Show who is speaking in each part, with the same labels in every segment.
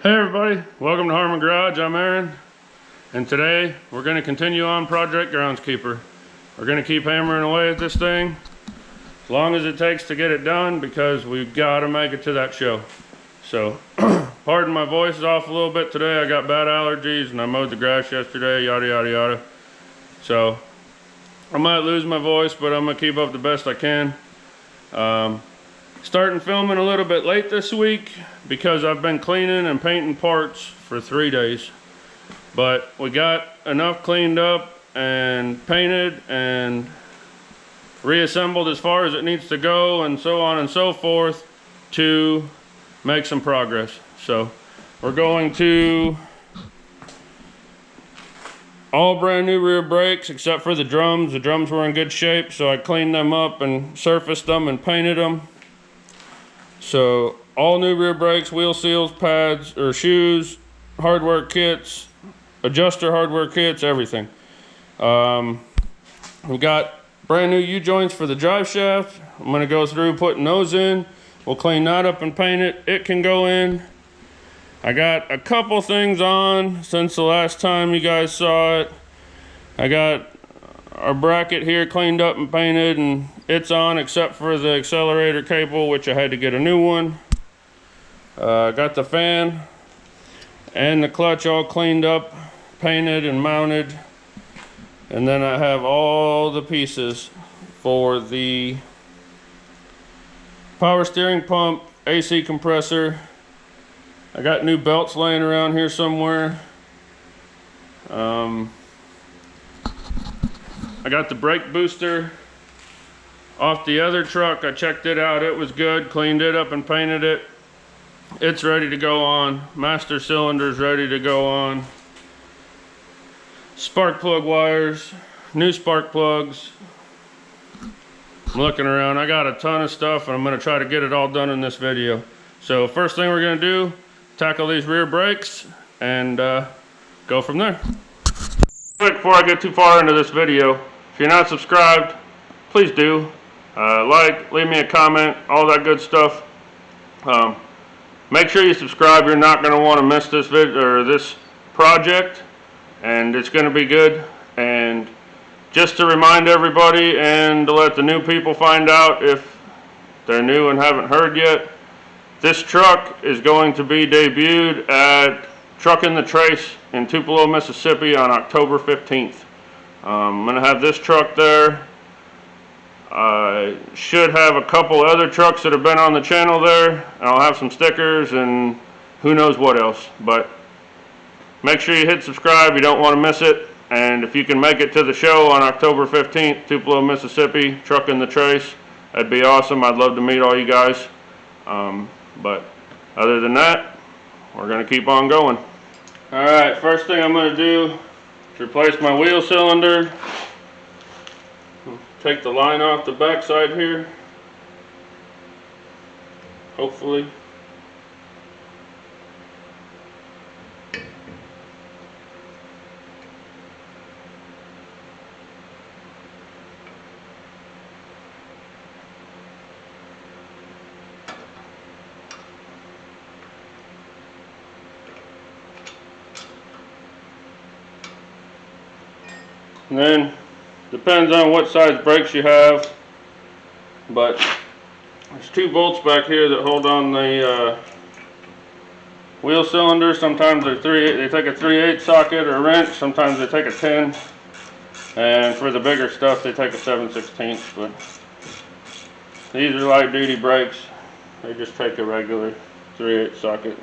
Speaker 1: Hey everybody, welcome to Harmon Garage. I'm Aaron, and today we're going to continue on Project Groundskeeper. We're going to keep hammering away at this thing as long as it takes to get it done, because we've got to make it to that show. So, pardon my voice is off a little bit today. I got bad allergies and I mowed the grass yesterday, yada yada yada. So, I might lose my voice, but I'm going to keep up the best I can. Starting filming a little bit late this week because I've been cleaning and painting parts for 3 days. But we got enough cleaned up and painted and reassembled as far as it needs to go, and so on and so forth, to make some progress. So we're going to all brand new rear brakes except for the drums. The drums were in good shape, so I cleaned them up and surfaced them and painted them. So all new rear brakes, wheel seals, pads or shoes, hardware kits, adjuster hardware kits, everything. We got brand new U-joints for the drive shaft. I'm going to go through putting those in. We'll clean that up and paint it. It can go in. I got a couple things on since the last time you guys saw it. I got our bracket here cleaned up and painted, and it's on except for the accelerator cable, which I had to get a new one. Got the fan and the clutch all cleaned up, painted and mounted. And then I have all the pieces for the power steering pump, AC compressor. I got new belts laying around here somewhere. I got the brake booster off the other truck. I checked it out. It was good. Cleaned it up and painted it. It's ready to go on. Master cylinder's ready to go on. Spark plug wires, new spark plugs. I'm looking around. I got a ton of stuff, and I'm going to try to get it all done in this video. So first thing we're going to do, tackle these rear brakes and go from there. Quick, before I get too far into this video, if you're not subscribed, please do. Like, leave me a comment, all that good stuff. Make sure you subscribe. You're not going to want to miss this video or this project, and it's going to be good. And just to remind everybody and to let the new people find out if they're new and haven't heard yet, this truck is going to be debuted at Truckin' the Trace in Tupelo, Mississippi on October 15th. I'm going to have this truck there. I should have a couple other trucks that have been on the channel there, and I'll have some stickers and who knows what else. But make sure you hit subscribe. You don't want to miss it. And if you can make it to the show on October 15th, Tupelo, Mississippi, Truckin' the Trace, that'd be awesome. I'd love to meet all you guys. But other than that, we're going to keep on going. Alright, first thing I'm going to do is replace my wheel cylinder. Take the line off the back side here, hopefully. And then, depends on what size brakes you have, but there's 2 bolts back here that hold on the wheel cylinder. Sometimes they take a 3/8 socket or wrench, sometimes they take a 10, and for the bigger stuff they take a 7/16. But these are light duty brakes. They just take a regular 3/8 socket.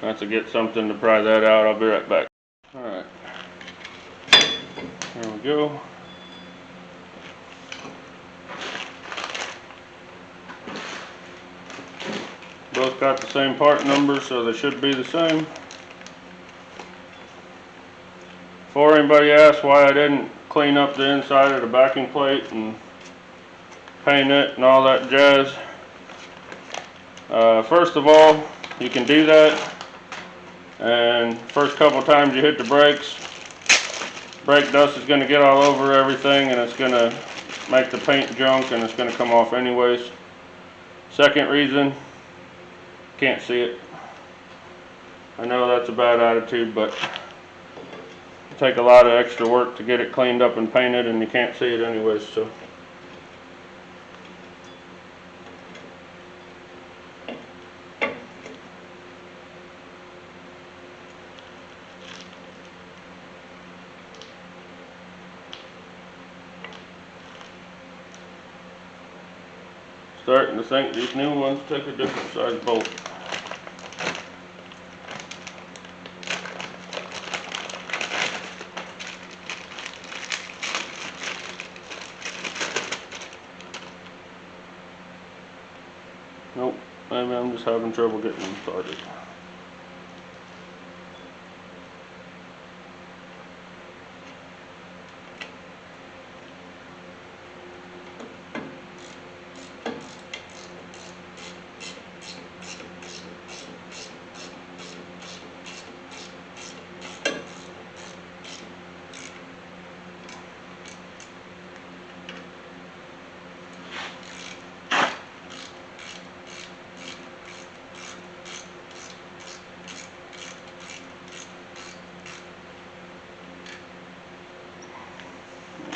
Speaker 1: I have to get something to pry that out. I'll be right back. Alright. There we go. Both got the same part number, so they should be the same. Before anybody asks why I didn't clean up the inside of the backing plate and paint it and all that jazz, first of all, you can do that, and first couple times you hit the brakes, brake dust is going to get all over everything and it's going to make the paint junk and it's going to come off anyways. Second reason, can't see it. I know that's a bad attitude, but it'll take a lot of extra work to get it cleaned up and painted, and you can't see it anyways. So starting to think these new ones take a different size bolt. Nope, maybe I'm just having trouble getting them started.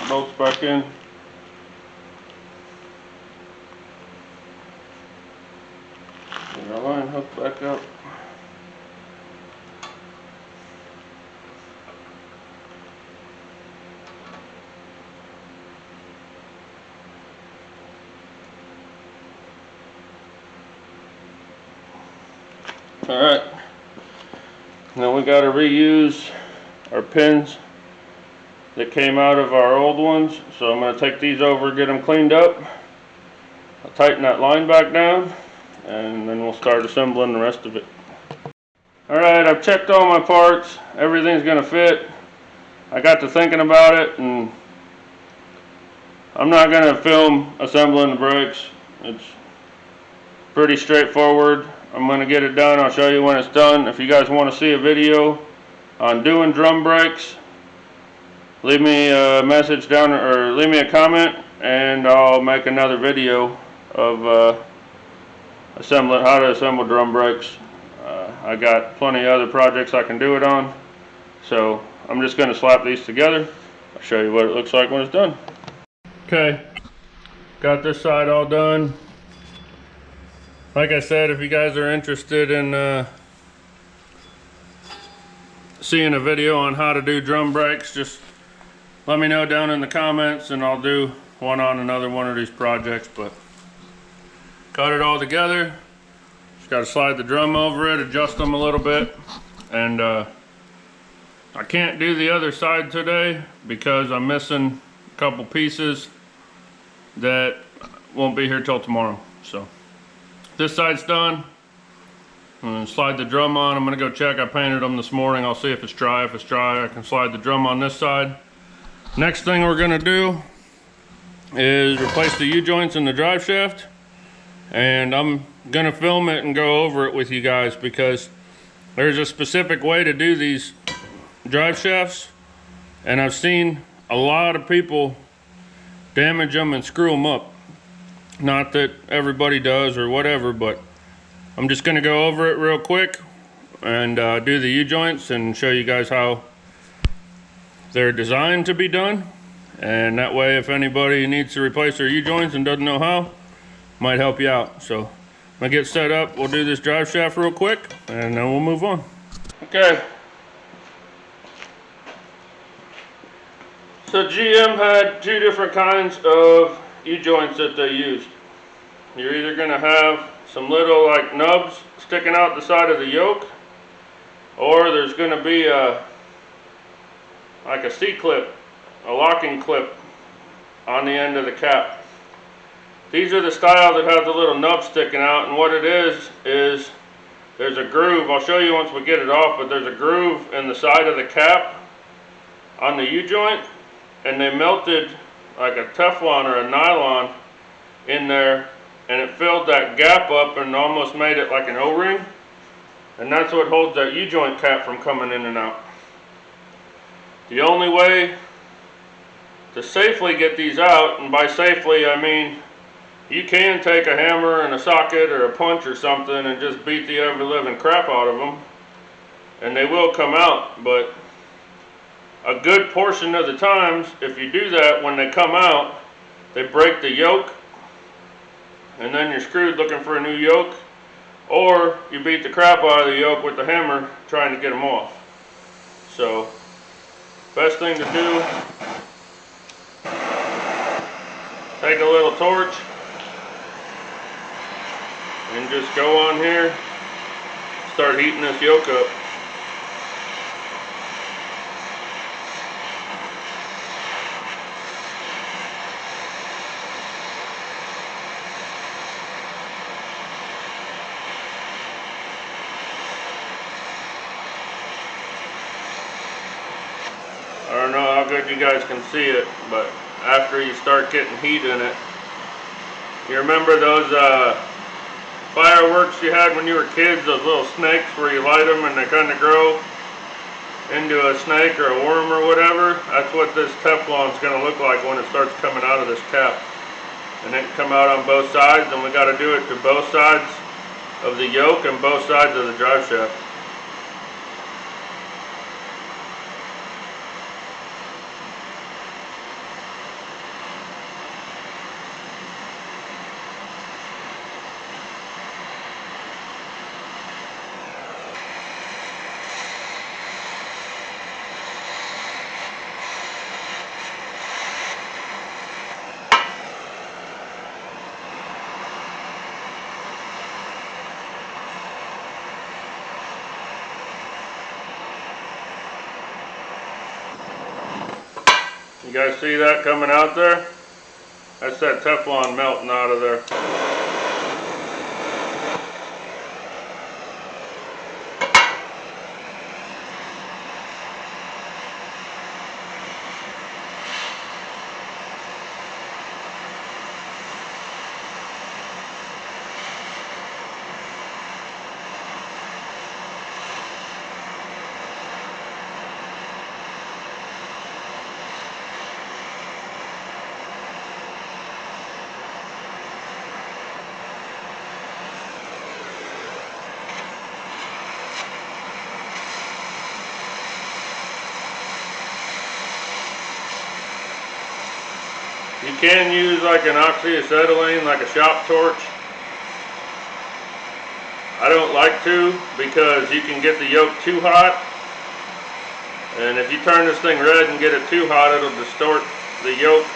Speaker 1: Bolts back in. Get our line hooked back up. Alright, now we got to reuse our pins that came out of our old ones, so I'm going to take these over, get them cleaned up. I'll tighten that line back down, and then we'll start assembling the rest of it. Alright, I've checked all my parts, everything's going to fit. I got to thinking about it, and I'm not going to film assembling the brakes. It's pretty straightforward. I'm going to get it done. I'll show you when it's done. If you guys want to see a video on doing drum brakes, leave me a message down, or leave me a comment, and I'll make another video of how to assemble drum brakes. I got plenty of other projects I can do it on, so I'm just going to slap these together. I'll show you what it looks like when it's done. Okay, got this side all done. Like I said, if you guys are interested in seeing a video on how to do drum brakes, just let me know down in the comments and I'll do one on another one of these projects. But got it all together. Just got to slide the drum over it, adjust them a little bit, and I can't do the other side today because I'm missing a couple pieces that won't be here till tomorrow. So this side's done. I'm going to slide the drum on. I'm going to go check. I painted them this morning. I'll see if it's dry. If it's dry, I can slide the drum on this side. Next thing we're going to do is replace the U-joints in the drive shaft, and I'm going to film it and go over it with you guys because there's a specific way to do these drive shafts, and I've seen a lot of people damage them and screw them up. Not that everybody does or whatever, but I'm just going to go over it real quick and do the U-joints and show you guys how they're designed to be done, and that way if anybody needs to replace their U-joints and doesn't know how, might help you out. So I'm gonna get set up, we'll do this drive shaft real quick, and then we'll move on. Okay, so GM had two different kinds of U-joints that they used. You're either gonna have some little like nubs sticking out the side of the yoke, or there's gonna be like a C-clip, a locking clip on the end of the cap. These are the style that have the little nub sticking out, and what it is there's a groove. I'll show you once we get it off, but there's a groove in the side of the cap on the U-joint, and they melted like a Teflon or a nylon in there, and it filled that gap up and almost made it like an O-ring, and that's what holds that U-joint cap from coming in and out. The only way to safely get these out, and by safely I mean you can take a hammer and a socket or a punch or something and just beat the ever living crap out of them, and they will come out, but a good portion of the times, if you do that, when they come out, they break the yoke, and then you're screwed looking for a new yoke, or you beat the crap out of the yoke with the hammer trying to get them off. So, best thing to do, take a little torch, and just go on here, start heating this yoke up. I don't know how good you guys can see it, but after you start getting heat in it, you remember those fireworks you had when you were kids, those little snakes where you light them and they kind of grow into a snake or a worm or whatever? That's what this Teflon is going to look like when it starts coming out of this cap. And it can come out on both sides, and we got to do it to both sides of the yoke and both sides of the drive shaft. You guys see that coming out there? That's that Teflon melting out of there. You can use like an oxyacetylene, like a shop torch. I don't like to, because you can get the yoke too hot, and if you turn this thing red and get it too hot, it'll distort the yoke.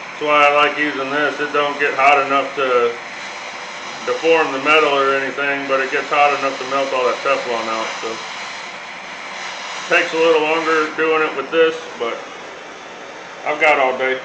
Speaker 1: That's why I like using this. It don't get hot enough to deform the metal or anything, but it gets hot enough to melt all that Teflon out. So it takes a little longer doing it with this, but I've got all day.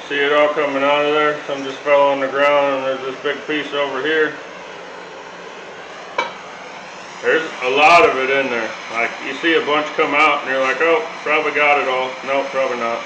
Speaker 1: See it all coming out of there? Some just fell on the ground, and there's this big piece over here. There's a lot of it in there. Like, you see a bunch come out and you're like, oh, probably got it all. No, probably not.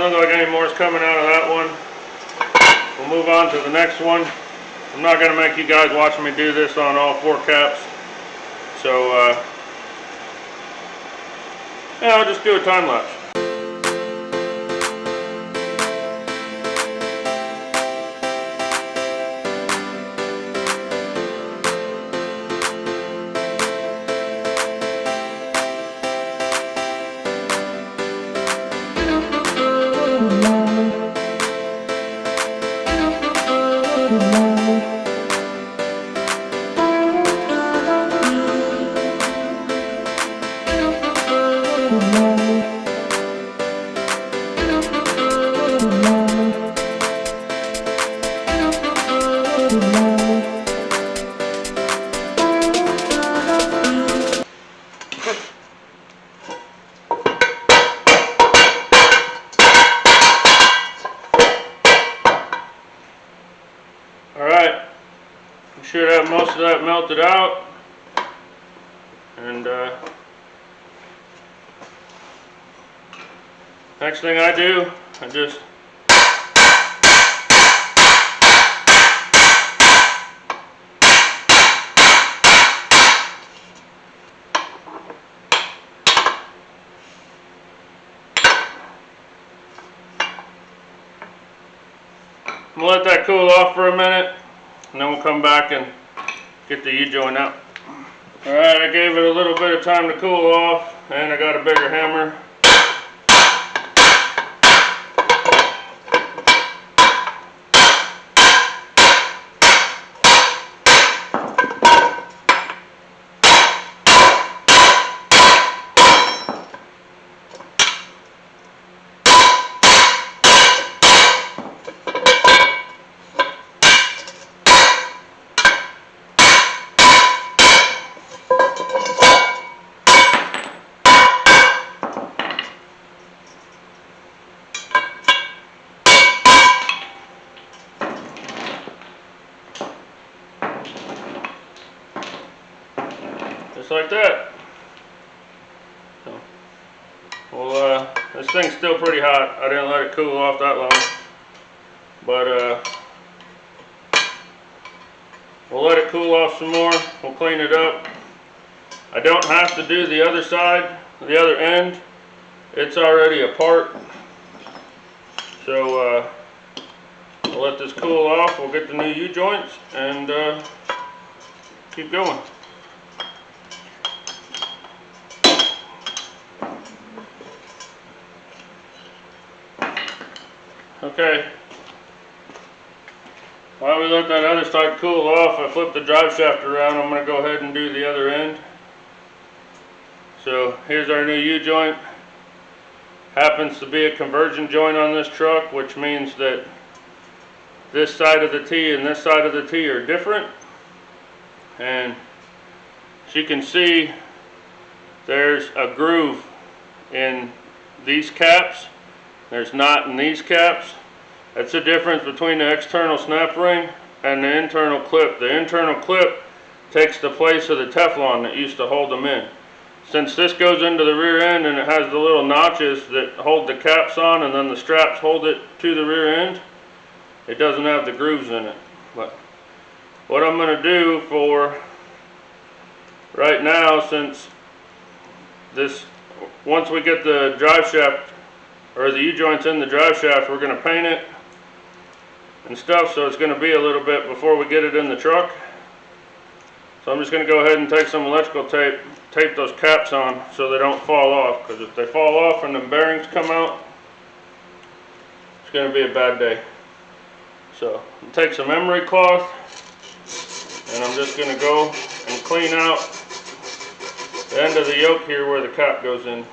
Speaker 1: Doesn't look like any more is coming out of that one. We'll move on to the next one. I'm not going to make you guys watch me do this on all 4 caps. So, yeah, I'll just do a time lapse. Alright, you should have most of that melted out, and next thing I do, I just I'm gonna let that cool off for a minute, and then we'll come back and get the U-joint out. Alright, I gave it a little bit of time to cool off, and I got a bigger hammer. Just like that. So, well, this thing's still pretty hot. I didn't let it cool off that long, but we'll let it cool off some more. We'll clean it up. I don't have to do the other side, the other end. It's already apart. So we'll let this cool off. We'll get the new U-joints and keep going. Okay, while we let that other side cool off, I flipped the drive shaft around. I'm going to go ahead and do the other end. So here's our new U-joint. Happens to be a conversion joint on this truck, which means that this side of the T and this side of the T are different. And as you can see, there's a groove in these caps. There's not in these caps. That's the difference between the external snap ring and the internal clip. The internal clip takes the place of the Teflon that used to hold them in. Since this goes into the rear end and it has the little notches that hold the caps on and then the straps hold it to the rear end, it doesn't have the grooves in it. But what I'm going to do for right now, since this, once we get the drive shaft or the U-joints in the drive shaft, we're going to paint it and stuff, so it's going to be a little bit before we get it in the truck. So I'm just going to go ahead and take some electrical tape, tape those caps on so they don't fall off, because if they fall off and the bearings come out, it's going to be a bad day. So I'll take some emery cloth and I'm just going to go and clean out the end of the yoke here where the cap goes in.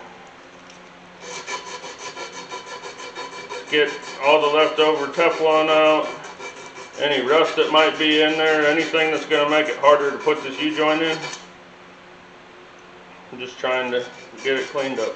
Speaker 1: Get all the leftover Teflon out, any rust that might be in there, anything that's going to make it harder to put this U-joint in. I'm just trying to get it cleaned up.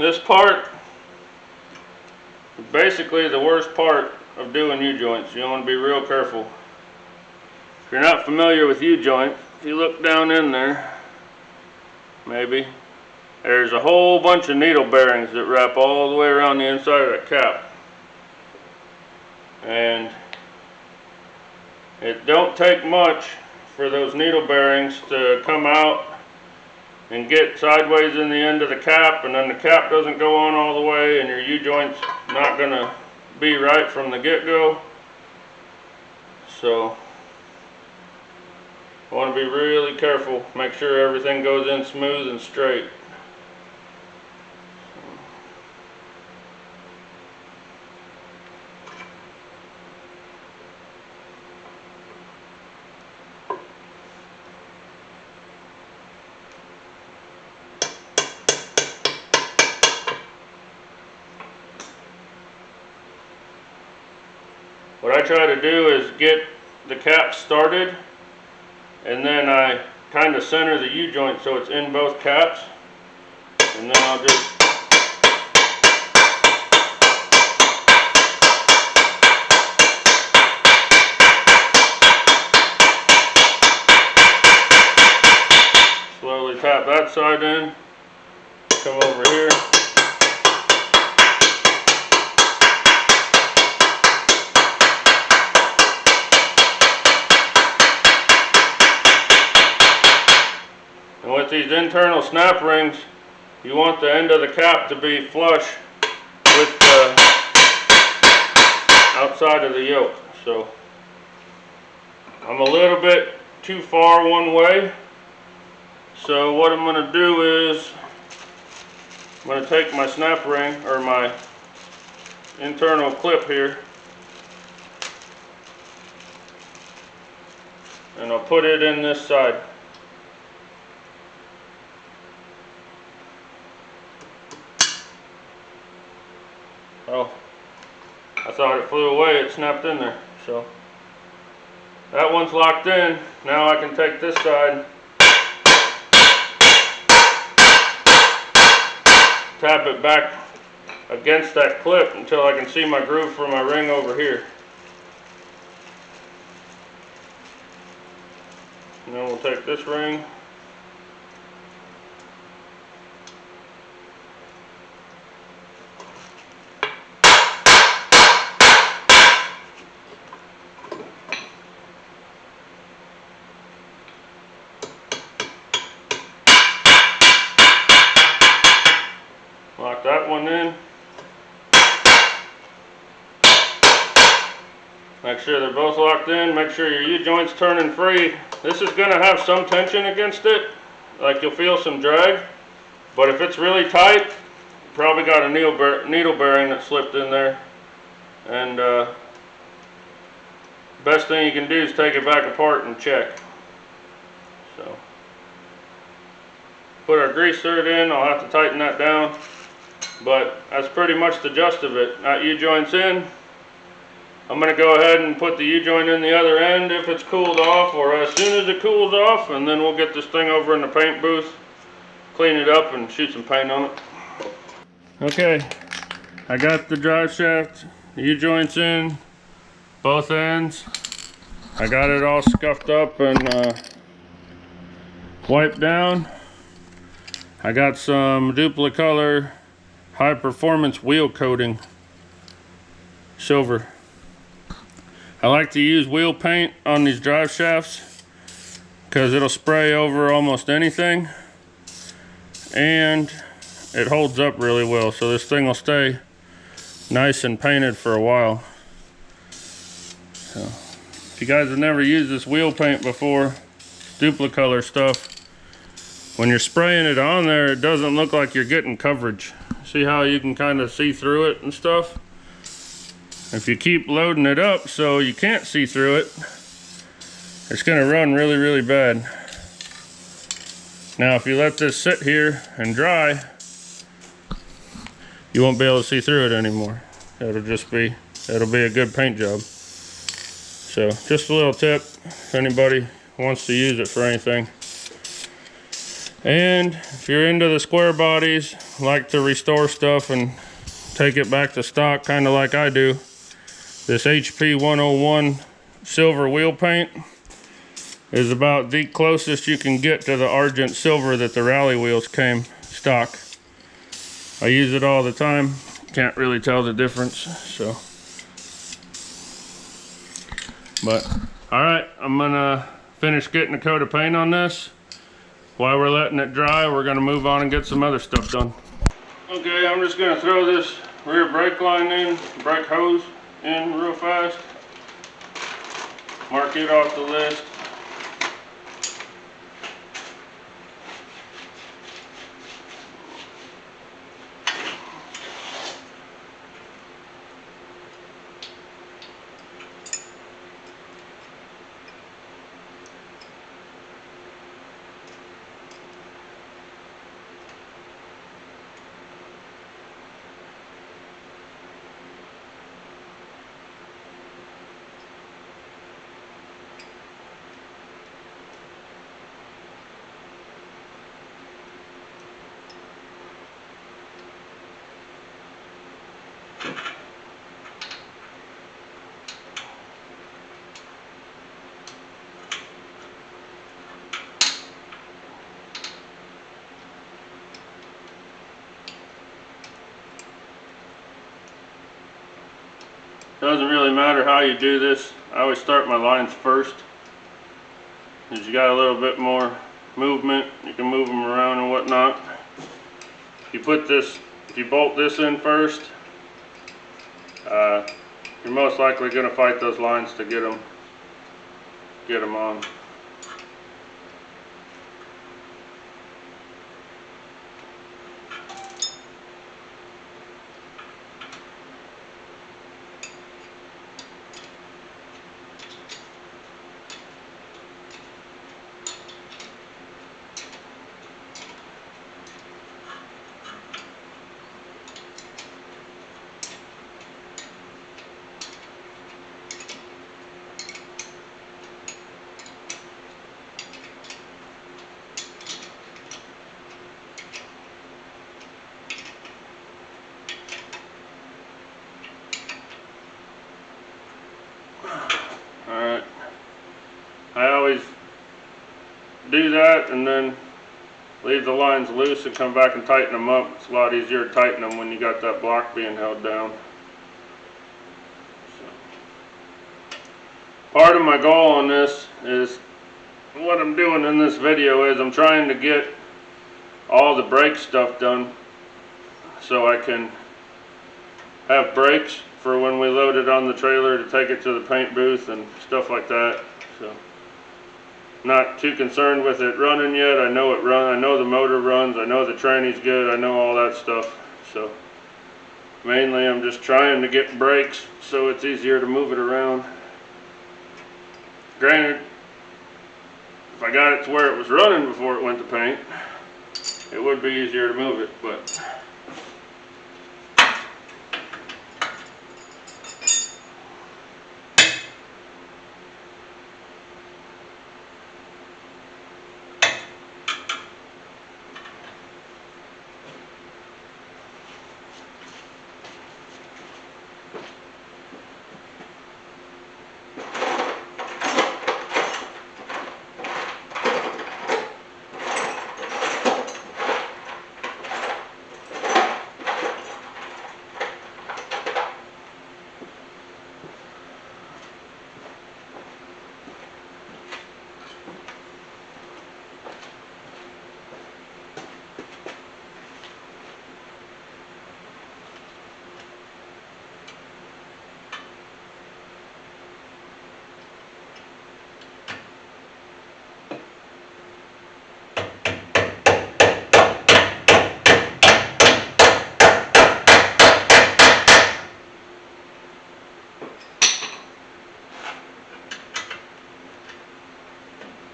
Speaker 1: This part is basically the worst part of doing U-joints. You want to be real careful. If you're not familiar with U-joint, if you look down in there, maybe, there's a whole bunch of needle bearings that wrap all the way around the inside of that cap. And it don't take much for those needle bearings to come out and get sideways in the end of the cap, and then the cap doesn't go on all the way, and your U-joint's not going to be right from the get-go. So I want to be really careful, make sure everything goes in smooth and straight. What I try to do is get the cap started, and then I kind of center the U-joint so it's in both caps, and then I'll just slowly tap that side in, come over here. With these internal snap rings, you want the end of the cap to be flush with the outside of the yoke. So I'm a little bit too far one way. So what I'm going to do is I'm going to take my snap ring, or my internal clip here, and I'll put it in this side. Oh, I thought it flew away, it snapped in there. So that one's locked in. Now I can take this side, tap it back against that clip until I can see my groove for my ring over here. And then we'll take this ring, lock that one in. Make sure they're both locked in. Make sure your U-joint's turning free. This is going to have some tension against it, like you'll feel some drag. But if it's really tight, you probably got a needle bearing that slipped in there. And best thing you can do is take it back apart and check. So put our grease thread in. I'll have to tighten that down. But that's pretty much the gist of it. That U-joint's in. I'm going to go ahead and put the U-joint in the other end if it's cooled off, or as soon as it cools off, and then we'll get this thing over in the paint booth, clean it up, and shoot some paint on it. Okay, I got the drive shaft, the U-joints in, both ends. I got it all scuffed up and wiped down. I got some Duplicolor high performance wheel coating, silver. I like to use wheel paint on these drive shafts because it'll spray over almost anything, and it holds up really well, so this thing will stay nice and painted for a while. So if you guys have never used this wheel paint before, Duplicolor stuff, when you're spraying it on there, it doesn't look like you're getting coverage. See how you can kind of see through it and stuff? If you keep loading it up so you can't see through it, it's going to run really, really bad. Now if you let this sit here and dry, you won't be able to see through it anymore. It'll be a good paint job. So just a little tip if anybody wants to use it for anything. And if you're into the square bodies, like to restore stuff and take it back to stock, kind of like I do, this HP 101 silver wheel paint is about the closest you can get to the Argent silver that the rally wheels came stock. I use it all the time. Can't really tell the difference, so. But, all right, I'm gonna finish getting a coat of paint on this. While we're letting it dry, we're gonna move on and get some other stuff done. Okay, I'm just gonna throw this rear brake line in, brake hose in real fast. Mark it off the list. Doesn't really matter how you do this. I always start my lines first, because you got a little bit more movement. You can move them around and whatnot. If you bolt this in first, you're most likely going to fight those lines to get them on. Alright, I always do that and then leave the lines loose and come back and tighten them up. It's a lot easier to tighten them when you got that block being held down. So, part of my goal on this is, what I'm doing in this video is I'm trying to get all the brake stuff done so I can have brakes for when we load it on the trailer to take it to the paint booth and stuff like that. So, not too concerned with it running yet. I know it runs. I know the motor runs. I know the tranny's good. I know all that stuff. So, mainly I'm just trying to get brakes so it's easier to move it around. Granted, if I got it to where it was running before it went to paint, it would be easier to move it, but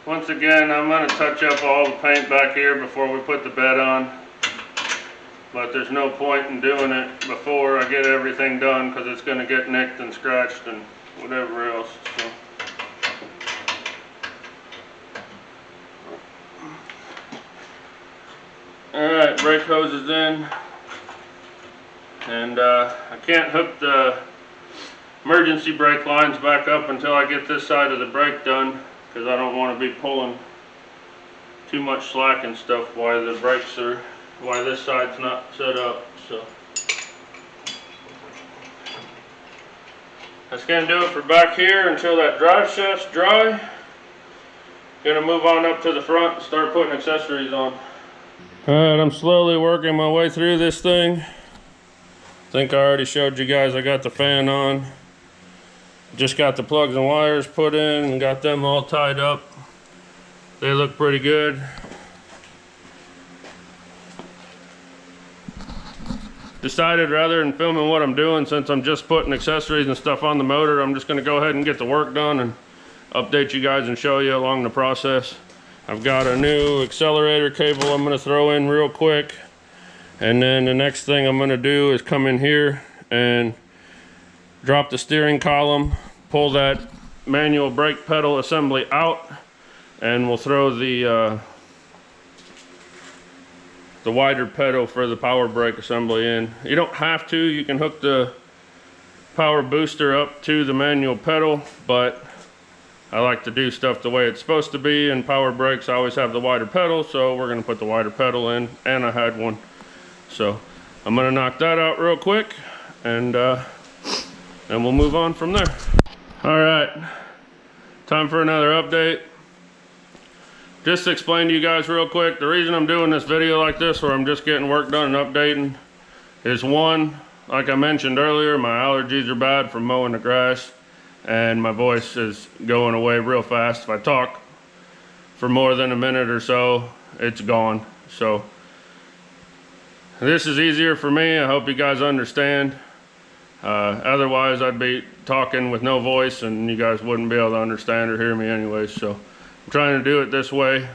Speaker 1: once again, I'm going to touch up all the paint back here before we put the bed on. But there's no point in doing it before I get everything done, because it's going to get nicked and scratched and whatever else. So. Alright, brake hose is in. And I can't hook the emergency brake lines back up until I get this side of the brake done, because I don't want to be pulling too much slack and stuff while the brakes are, while this side's not set up. So that's gonna do it for back here until that drive shaft's dry. Gonna move on up to the front and start putting accessories on. Alright, I'm slowly working my way through this thing. I think I already showed you guys I got the fan on. Just got the plugs and wires put in and got them all tied up. They look pretty good. Decided rather than filming what I'm doing, since I'm just putting accessories and stuff on the motor, I'm just going to go ahead and get the work done and update you guys and show you along the process. I've got a new accelerator cable I'm going to throw in real quick, and then the next thing I'm going to do is come in here and drop the steering column, pull that manual brake pedal assembly out, and we'll throw the wider pedal for the power brake assembly in. You don't have to, you can hook the power booster up to the manual pedal, but I like to do stuff the way it's supposed to be, and power brakes I always have the wider pedal, so we're going to put the wider pedal in, and I had one. So I'm going to knock that out real quick, and we'll move on from there. Alright, time for another update. Just to explain to you guys real quick, the reason I'm doing this video like this, where I'm just getting work done and updating, is one, like I mentioned earlier, my allergies are bad from mowing the grass, and my voice is going away real fast. If I talk for more than a minute or so, it's gone. So this is easier for me. I hope you guys understand. Otherwise I'd be talking with no voice and you guys wouldn't be able to understand or hear me anyways. So I'm trying to do it this way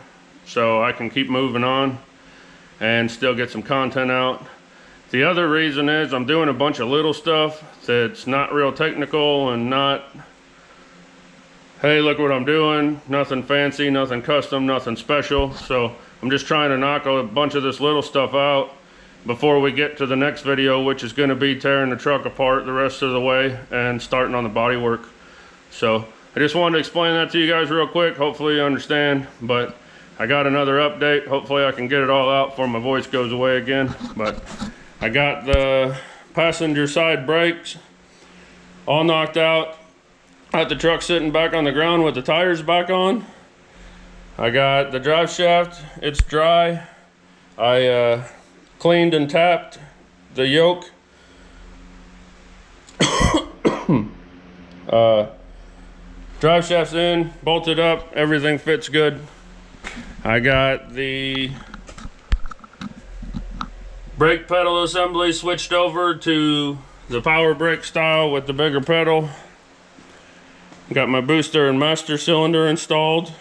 Speaker 1: so I can keep moving on and still get some content out. The other reason is I'm doing a bunch of little stuff that's not real technical and not, hey, look what I'm doing, nothing fancy, nothing custom, nothing special. So I'm just trying to knock a bunch of this little stuff out before we get to the next video, which is going to be tearing the truck apart the rest of the way and starting on the body work. So I just wanted to explain that to you guys real quick. Hopefully you understand, but I got another update. Hopefully I can get it all out before my voice goes away again. But I got the passenger side brakes all knocked out. I had the truck sitting back on the ground with the tires back on. I got the drive shaft, it's dry. I cleaned and tapped the yoke. Drive shaft's in, bolted up, everything fits good. I got the brake pedal assembly switched over to the power brake style with the bigger pedal. Got my booster and master cylinder installed,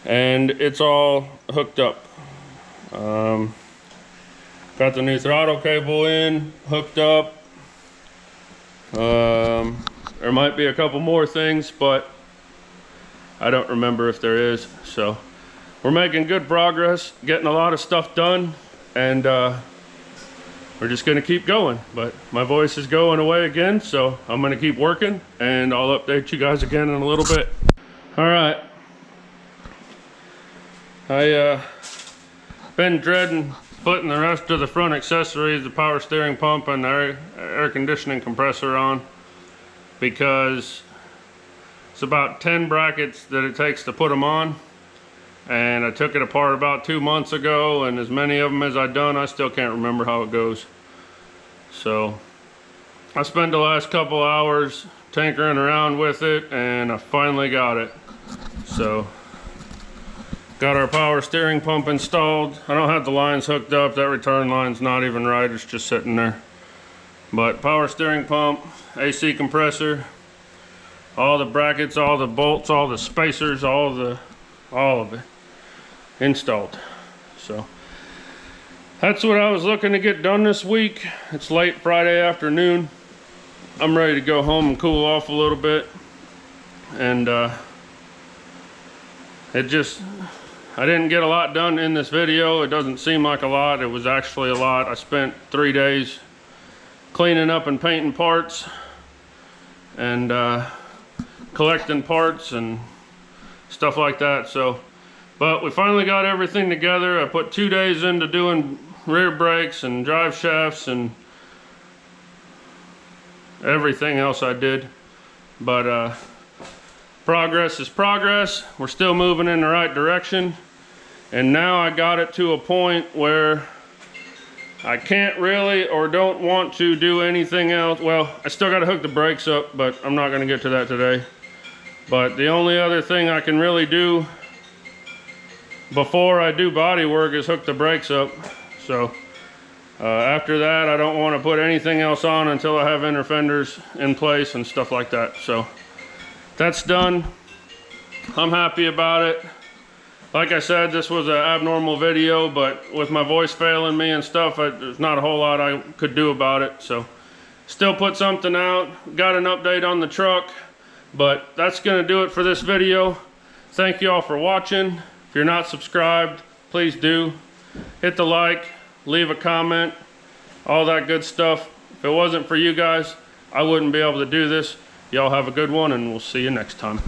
Speaker 1: and it's all hooked up. Got the new throttle cable in, hooked up. There might be a couple more things, but I don't remember if there is. So we're making good progress, getting a lot of stuff done, and we're just gonna keep going. But my voice is going away again, so I'm gonna keep working, and I'll update you guys again in a little bit. All right, I been dreading putting the rest of the front accessories, the power steering pump and the air conditioning compressor on, because it's about 10 brackets that it takes to put them on, and I took it apart about 2 months ago, and as many of them as I've done, I still can't remember how it goes. So I spent the last couple hours tinkering around with it, and I finally got it. So got our power steering pump installed. I don't have the lines hooked up. That return line's not even right. It's just sitting there. But power steering pump, AC compressor, all the brackets, all the bolts, all the spacers, all of it installed. So that's what I was looking to get done this week. It's late Friday afternoon. I'm ready to go home and cool off a little bit. And I didn't get a lot done in this video. It doesn't seem like a lot. It was actually a lot. I spent 3 days cleaning up and painting parts and collecting parts and stuff like that. So, but we finally got everything together. I put 2 days into doing rear brakes and drive shafts and everything else I did. But progress is progress. We're still moving in the right direction. And now I got it to a point where I can't really or don't want to do anything else. Well, I still got to hook the brakes up, but I'm not going to get to that today. But the only other thing I can really do before I do body work is hook the brakes up. So after that, I don't want to put anything else on until I have inner fenders in place and stuff like that. So that's done. I'm happy about it. Like I said, this was an abnormal video, but with my voice failing me and stuff, there's not a whole lot I could do about it. So still put something out. Got an update on the truck, but that's going to do it for this video. Thank you all for watching. If you're not subscribed, please do. Hit the like, leave a comment, all that good stuff. If it wasn't for you guys, I wouldn't be able to do this. Y'all have a good one, and we'll see you next time.